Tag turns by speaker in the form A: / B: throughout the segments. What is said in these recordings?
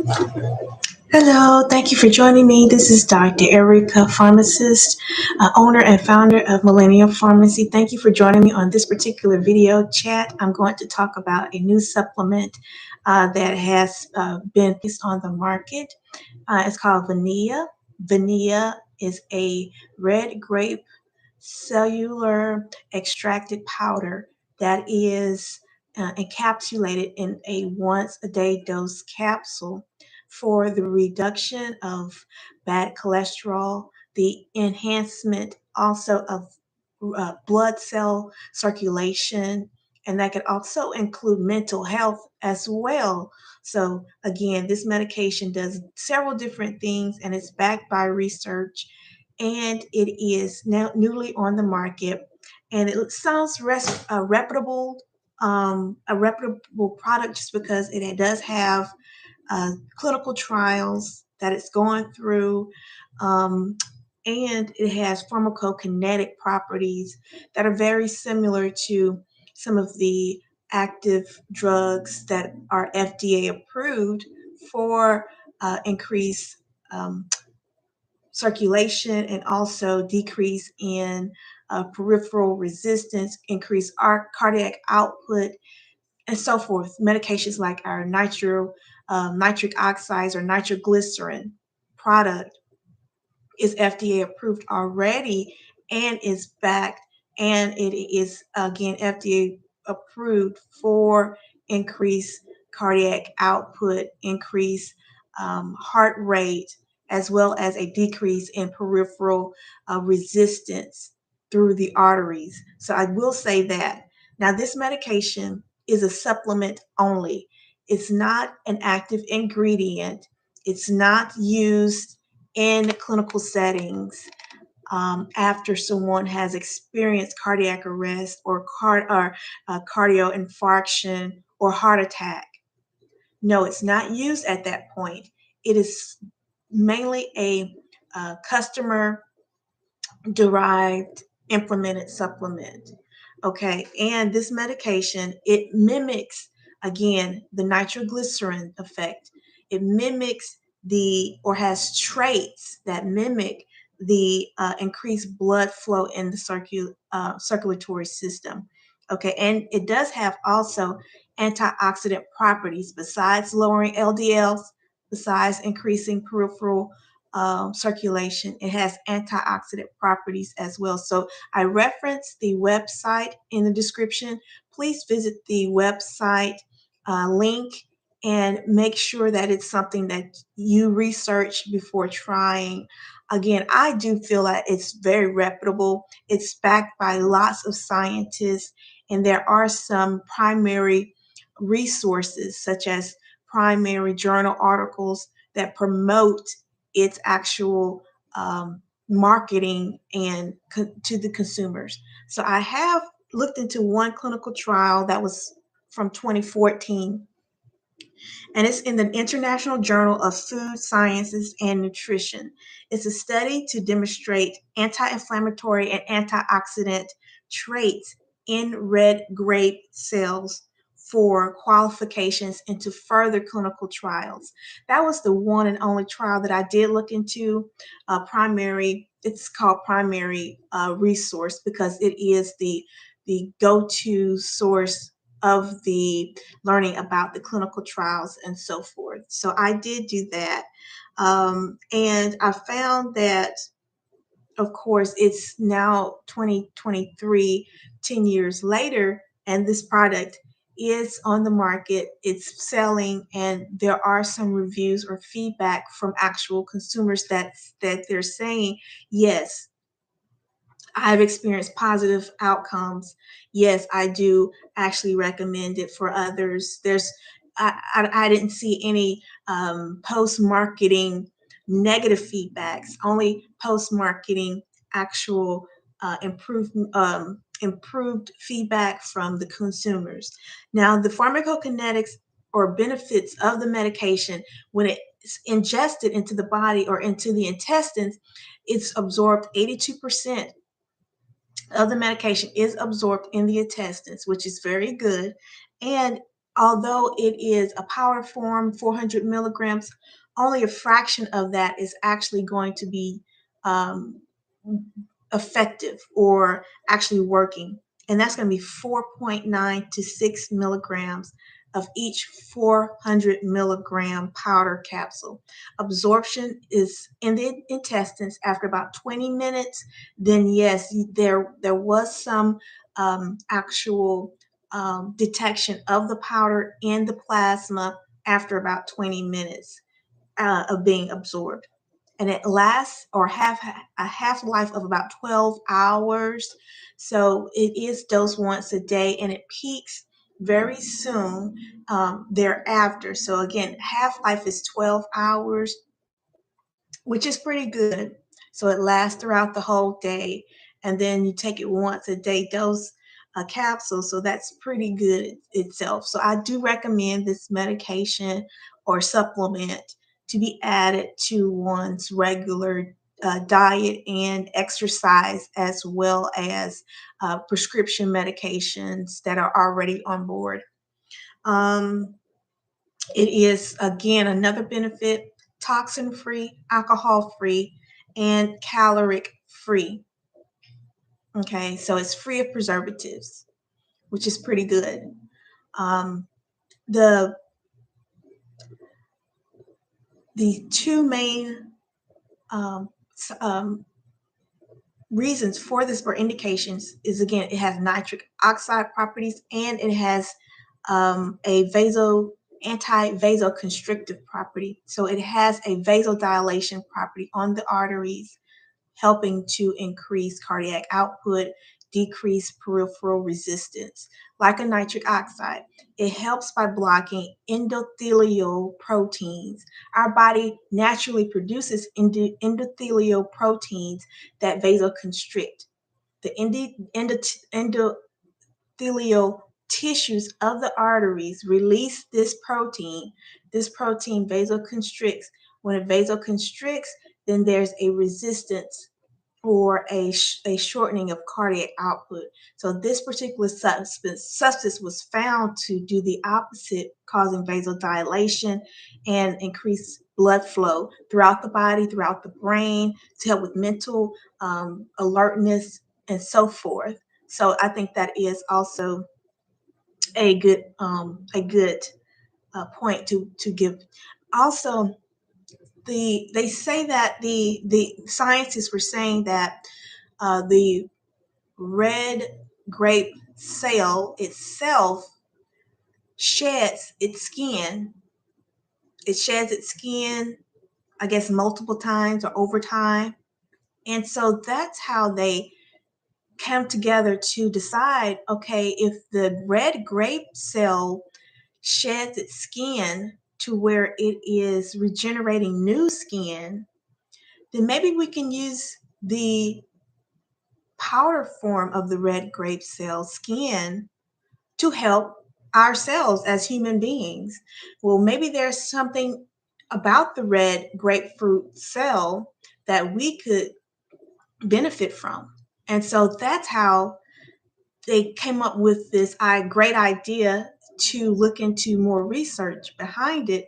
A: Hello, thank you for joining me. This is Dr. Erica, pharmacist, owner and founder of Millennium Pharmacy. Thank you for joining me on this particular video chat. I'm going to talk about a new supplement that has been placed on the market. It's called Vinia. Vinia is a red grape cellular extracted powder that is encapsulated in a once a day dose capsule for the reduction of bad cholesterol, the enhancement also of blood cell circulation, and that could also include mental health as well. So, again, this medication does several different things and it's backed by research and it is now newly on the market. And it sounds reputable, a reputable product just because it does have clinical trials that it's going through. Um, and it has pharmacokinetic properties that are very similar to some of the active drugs that are FDA approved for increased circulation and also decrease in peripheral resistance, increase our cardiac output, and so forth. Medications like our nitric oxides or nitroglycerin product is FDA approved already and is backed, and it is again FDA approved for increased cardiac output, increased heart rate, as well as a decrease in peripheral resistance through the arteries. So I will say that. Now, this medication is a supplement only. It's not an active ingredient. It's not used in clinical settings after someone has experienced cardiac arrest or cardio infarction or heart attack. No, it's not used at that point. It is mainly a customer derived implemented supplement. Okay, and this medication, it mimics again the nitroglycerin effect. It mimics the or has traits that mimic the increased blood flow in the circulatory system. Okay, and it does have also antioxidant properties besides lowering LDLs, besides increasing peripheral circulation. It has antioxidant properties as well. So I reference the website in the description. Please visit the website link and make sure that it's something that you research before trying. Again, I do feel that it's very reputable. It's backed by lots of scientists, and there are some primary resources, such as primary journal articles that promote its actual marketing and to the consumers. So I have looked into one clinical trial that was from 2014, and it's in the International Journal of Food Sciences and Nutrition. It's a study to demonstrate anti-inflammatory and antioxidant traits in red grape cells for qualifications into further clinical trials. That was the one and only trial that I did look into. It's called primary resource because it is the go-to source of the learning about the clinical trials and so forth. So I did do that. And I found that, of course, it's now 2023, 10 years later, and this product is on the market, it's selling, and there are some reviews or feedback from actual consumers that they're saying, yes, I've experienced positive outcomes. Yes, I do actually recommend it for others. I didn't see any post marketing negative feedbacks, only post marketing actual improved feedback from the consumers. Now, the pharmacokinetics or benefits of the medication when it's ingested into the body or into the intestines, it's absorbed 82% of the medication is absorbed in the intestines, which is very good. And although it is a powder form, 400 milligrams, only a fraction of that is actually going to be um, effective or actually working. And that's going to be 4.9 to 6 milligrams of each 400 milligram powder capsule. Absorption is in the intestines after about 20 minutes. Then yes, there was some actual detection of the powder in the plasma after about 20 minutes of being absorbed. And it lasts or have a half-life of about 12 hours. So it is dosed once a day, and it peaks very soon thereafter. So again, half-life is 12 hours, which is pretty good. So it lasts throughout the whole day. And then you take it once a day dose a capsule. So that's pretty good itself. So I do recommend this medication or supplement to be added to one's regular diet and exercise, as well as prescription medications that are already on board. Um, it is, again, another benefit, toxin free, alcohol free, and caloric free. Okay, so it's free of preservatives, which is pretty good. Um, the the two main um, um, reasons for this or indications is, again, it has nitric oxide properties, and it has a anti-vasoconstrictive property. So it has a vasodilation property on the arteries, helping to increase cardiac output, decrease peripheral resistance. Like a nitric oxide, it helps by blocking endothelial proteins. Our body naturally produces endothelial proteins that vasoconstrict. The endothelial tissues of the arteries release this protein. This protein vasoconstricts. When it vasoconstricts, then there's a resistance or a shortening of cardiac output. So this particular substance was found to do the opposite, causing vasodilation and increase blood flow throughout the body, throughout the brain, to help with mental alertness and so forth. So I think that is also a good point to give. Also, they say that the scientists were saying that the red grape cell itself sheds its skin. It sheds its skin, I guess, multiple times or over time. And so that's how they come together to decide, okay, if the red grape cell sheds its skin to where it is regenerating new skin, then maybe we can use the powder form of the red grape cell skin to help ourselves as human beings. Well, maybe there's something about the red grapefruit cell that we could benefit from. And so that's how they came up with this great idea to look into more research behind it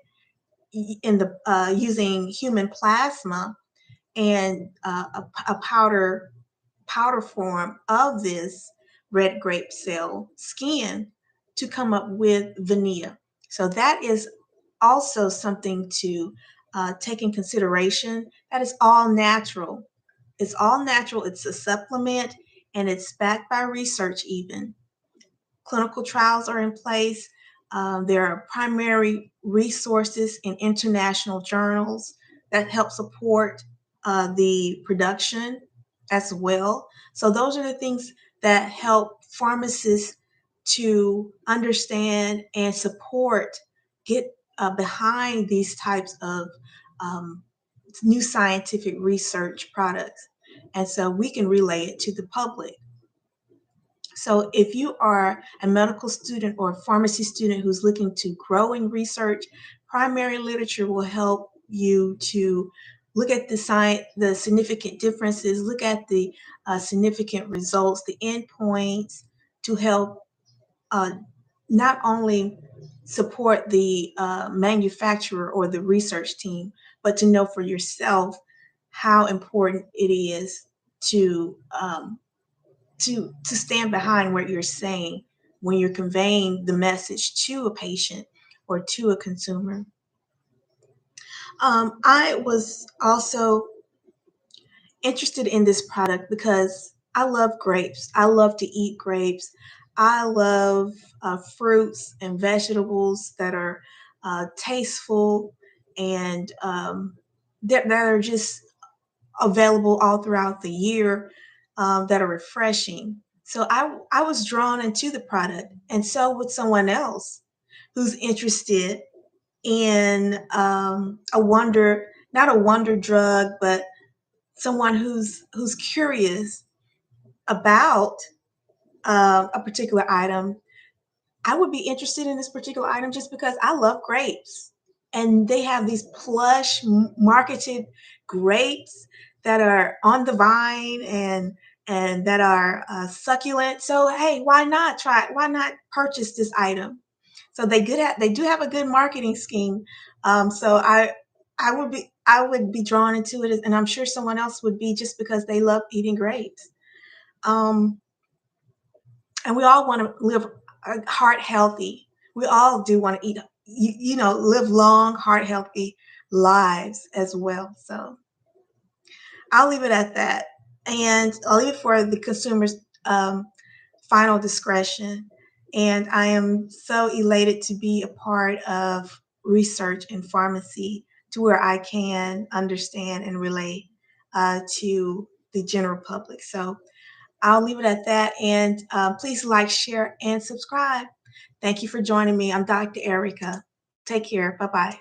A: in the using human plasma and a powder form of this red grape cell skin to come up with Vinia. So that is also something to take in consideration. That is all natural. It's all natural. It's a supplement, and it's backed by research even. Clinical trials are in place. There are primary resources in international journals that help support the production as well. So those are the things that help pharmacists to understand and support, get behind these types of um, new scientific research products. And so we can relay it to the public. So if you are a medical student or a pharmacy student who's looking to grow in research, primary literature will help you to look at the science, the significant differences, look at the significant results, the endpoints, to help uh, not only support the manufacturer or the research team, but to know for yourself how important it is to to stand behind what you're saying when you're conveying the message to a patient or to a consumer. I was also interested in this product because I love grapes. I love to eat grapes. I love fruits and vegetables that are tasteful and that are just available all throughout the year, that are refreshing. So I was drawn into the product, and so would someone else who's interested in a wonder, not a wonder drug, but someone who's curious about a particular item. I would be interested in this particular item just because I love grapes. And they have these plush marketed grapes that are on the vine and that are succulent. So hey, why not try? Why not purchase this item? So they do have a good marketing scheme. So I would be drawn into it, and I'm sure someone else would be just because they love eating grapes. Um, and we all want to live heart healthy. We all do want to eat, live long, heart healthy lives as well. So I'll leave it at that, and I'll leave it for the consumer's final discretion. And I am so elated to be a part of research in pharmacy to where I can understand and relate to the general public. So I'll leave it at that. And please like, share, and subscribe. Thank you for joining me. I'm Dr. Erica. Take care. Bye bye.